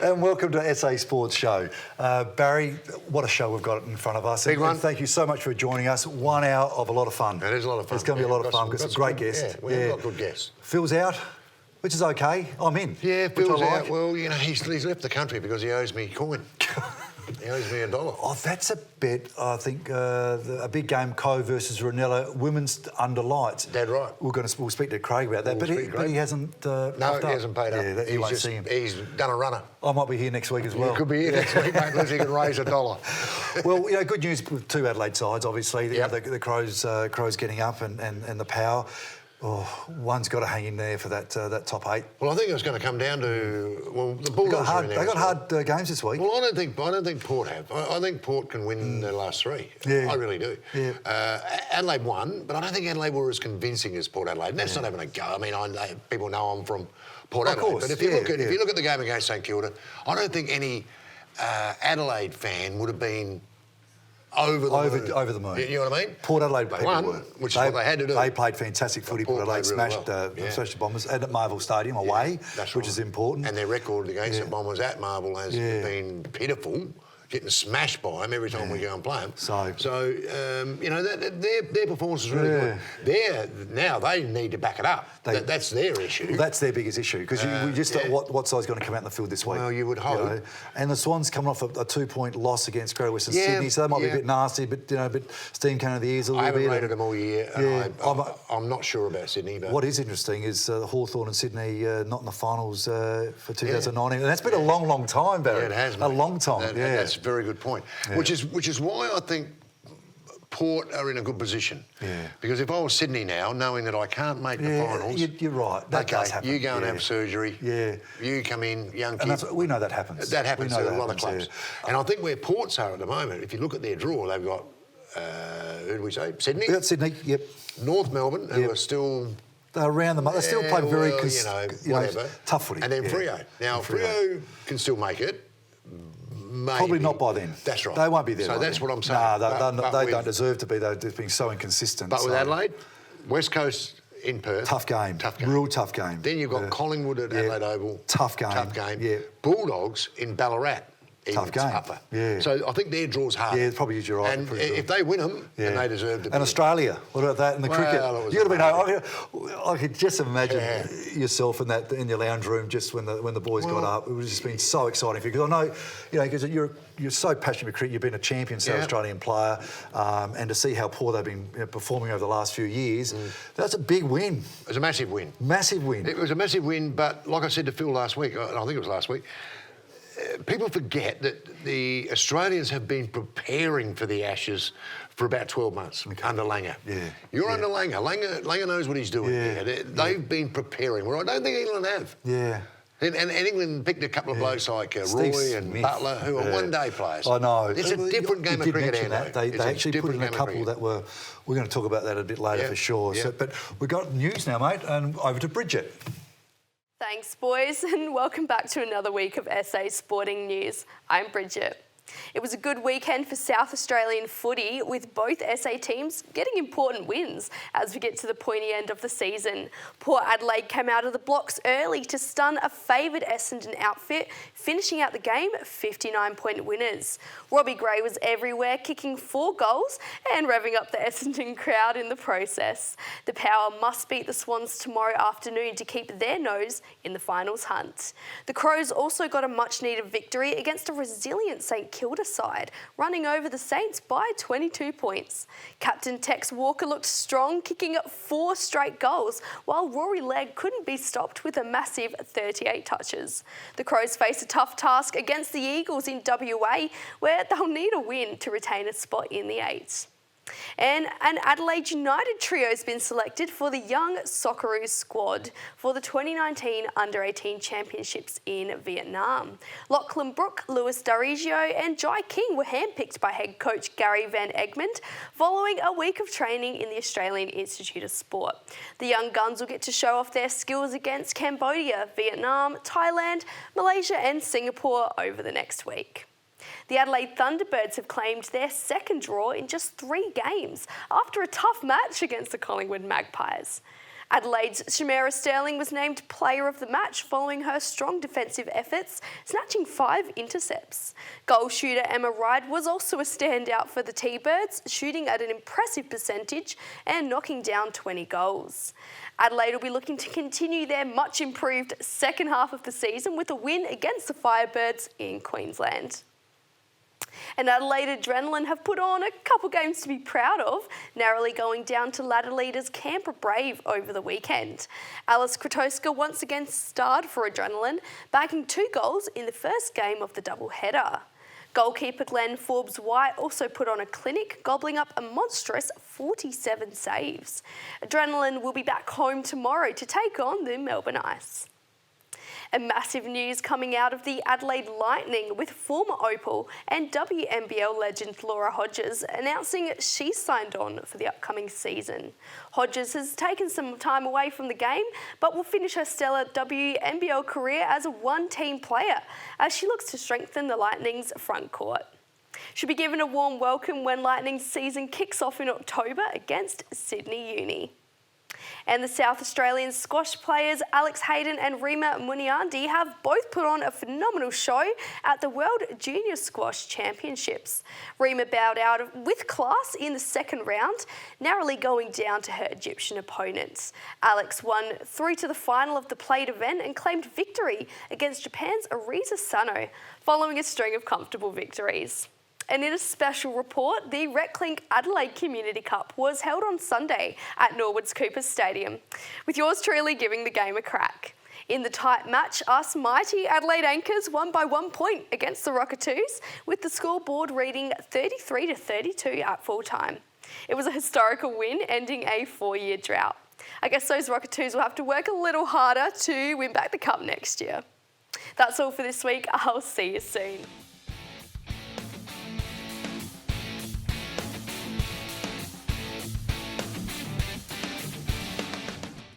And welcome to SA Sports Show. Barry, what a show we've got in front of us. Big one. And thank you so much for joining us. 1 hour of a lot of fun. It is a lot of fun. It's going to be a lot of fun. We've got some great guests. Yeah, we've got good guests. Phil's out, which is okay. I'm in. Yeah, Phil's Phil's like. out. Well, you know, he's left the country because he owes me coin. He owes me $1. Oh, that's a bet. I think a big game, Co versus Ranella, women's under lights. Dead right. We'll speak to Craig about that, but he hasn't. No, he hasn't paid up. Yeah, you won't see him. He's done a runner. I might be here next week as well. You could be here next week, mate, unless he can raise $1. Well, you know, good news with two Adelaide sides, obviously. Yep. The Crows getting up and the Power. Oh, one's got to hang in there for that top 8. Well, I think it's going to come down to the Bulldogs are in there. They got hard games this week. Well, I don't think Port have. I think Port can win their last 3. Yeah. I really do. Yeah. Adelaide won, but I don't think Adelaide were as convincing as Port Adelaide. And that's not having a go. I mean, people know I'm from Port Adelaide. Of course. But if you look at the game against St Kilda, I don't think any Adelaide fan would have been over the moon. You know what I mean? Port Adelaide they won, which is what they had to do. They played fantastic footy. Port Adelaide smashed the Bombers at Marvel Stadium away, which is important. And their record against the Bombers at Marvel has been pitiful. Getting smashed by them every time we go and play them. So you know, their performance is really good. Now they need to back it up. That's their issue. Well, that's their biggest issue because we just don't know what side's going to come out in the field this week. Well, you would hope. You know? And the Swans coming off a 2-point loss against Greater Western Sydney, so they might be a bit nasty, but you know, but steam coming out of the ears a little bit. I haven't rated them all year. I'm not sure about Sydney. But what is interesting is Hawthorn and Sydney not in the finals for 2019, and that's been a long time, Barry. Yeah, it has. A long time. That's a very good point. Yeah. Which is why I think Port are in a good position. Yeah. Because if I was Sydney now, knowing that I can't make the finals, you're right. That does happen. You go and have surgery. Yeah. You come in, young kid. And we know that happens. That happens to a lot of clubs. Yeah. And I think where Ports are at the moment, if you look at their draw, they've got who do we say? Sydney. We've got Sydney. Yep. North Melbourne, who are still. They're around the month. They still play very tough footy. And then Freo. Now Freo can still make it. Maybe. Probably not by then. That's right. They won't be there. So that's what I'm saying. No, they don't deserve to be. They've been so inconsistent. But with Adelaide, West Coast in Perth. Tough game. Real tough game. Then you've got Collingwood at Adelaide Oval. Tough game. Yeah. Bulldogs in Ballarat. Tough game. Tougher. Yeah. So I think their draw's hard. Yeah, probably you're right. And if they win them, then they deserve to. And Australia, what about that in the cricket? You got to be. I could just imagine yourself in your lounge room just when the boys got up. It was just been so exciting for you because I know, because you're so passionate about cricket. You've been a champion South Australian player, and to see how poor they've been performing over the last few years, that's a big win. It was a massive win. Massive win. It was a massive win, but like I said to Phil last week, I think it was last week. People forget that the Australians have been preparing for the Ashes for about 12 months under Langer. Yeah. You're under Langer. Langer knows what he's doing. Yeah. They've been preparing, where I don't think England have. Yeah. And England picked a couple of blokes like Roy and Butler, who are one-day players. I know. It's a different game of cricket, Ando. They actually put in a couple that were... We're going to talk about that a bit later for sure. Yeah. But we've got news now, mate, and over to Bridget. Thanks, boys, and welcome back to another week of SA Sporting News. I'm Bridget. It was a good weekend for South Australian footy, with both SA teams getting important wins as we get to the pointy end of the season. Port Adelaide came out of the blocks early to stun a favoured Essendon outfit, finishing out the game 59-point winners. Robbie Gray was everywhere, kicking 4 goals and revving up the Essendon crowd in the process. The Power must beat the Swans tomorrow afternoon to keep their nose in the finals hunt. The Crows also got a much-needed victory against a resilient St Kilda side, running over the Saints by 22 points. Captain Tex Walker looked strong, kicking up 4 straight goals, while Rory Legg couldn't be stopped with a massive 38 touches. The Crows face a tough task against the Eagles in WA, where they'll need a win to retain a spot in the 8. And an Adelaide United trio has been selected for the Young Socceroos squad for the 2019 Under-18 Championships in Vietnam. Lachlan Brook, Lewis Darigio and Jai King were handpicked by head coach Gary Van Egmond following a week of training in the Australian Institute of Sport. The young guns will get to show off their skills against Cambodia, Vietnam, Thailand, Malaysia and Singapore over the next week. The Adelaide Thunderbirds have claimed their second draw in just 3 games after a tough match against the Collingwood Magpies. Adelaide's Shamara Sterling was named Player of the Match following her strong defensive efforts, snatching 5 intercepts. Goal shooter Emma Wright was also a standout for the T-Birds, shooting at an impressive percentage and knocking down 20 goals. Adelaide will be looking to continue their much improved second half of the season with a win against the Firebirds in Queensland. And Adelaide Adrenaline have put on a couple games to be proud of, narrowly going down to ladder leaders Canberra Brave over the weekend. Alice Kratoska once again starred for Adrenaline, bagging 2 goals in the first game of the double-header. Goalkeeper Glenn Forbes-White also put on a clinic, gobbling up a monstrous 47 saves. Adrenaline will be back home tomorrow to take on the Melbourne Ice. And massive news coming out of the Adelaide Lightning with former Opal and WNBL legend Laura Hodges announcing she signed on for the upcoming season. Hodges has taken some time away from the game but will finish her stellar WNBL career as a one-team player as she looks to strengthen the Lightning's front court. She'll be given a warm welcome when Lightning's season kicks off in October against Sydney Uni. And the South Australian squash players Alex Hayden and Rima Muniandi have both put on a phenomenal show at the World Junior Squash Championships. Rima bowed out with class in the second round, narrowly going down to her Egyptian opponents. Alex won through to the final of the played event and claimed victory against Japan's Arisa Sano, following a string of comfortable victories. And in a special report, the Reclink Adelaide Community Cup was held on Sunday at Norwood's Cooper Stadium, with yours truly giving the game a crack. In the tight match, us mighty Adelaide Anchors won by 1 point against the Rockatoos, with the scoreboard reading 33-32 at full time. It was a historical win, ending a 4-year drought. I guess those Rockatoos will have to work a little harder to win back the cup next year. That's all for this week. I'll see you soon.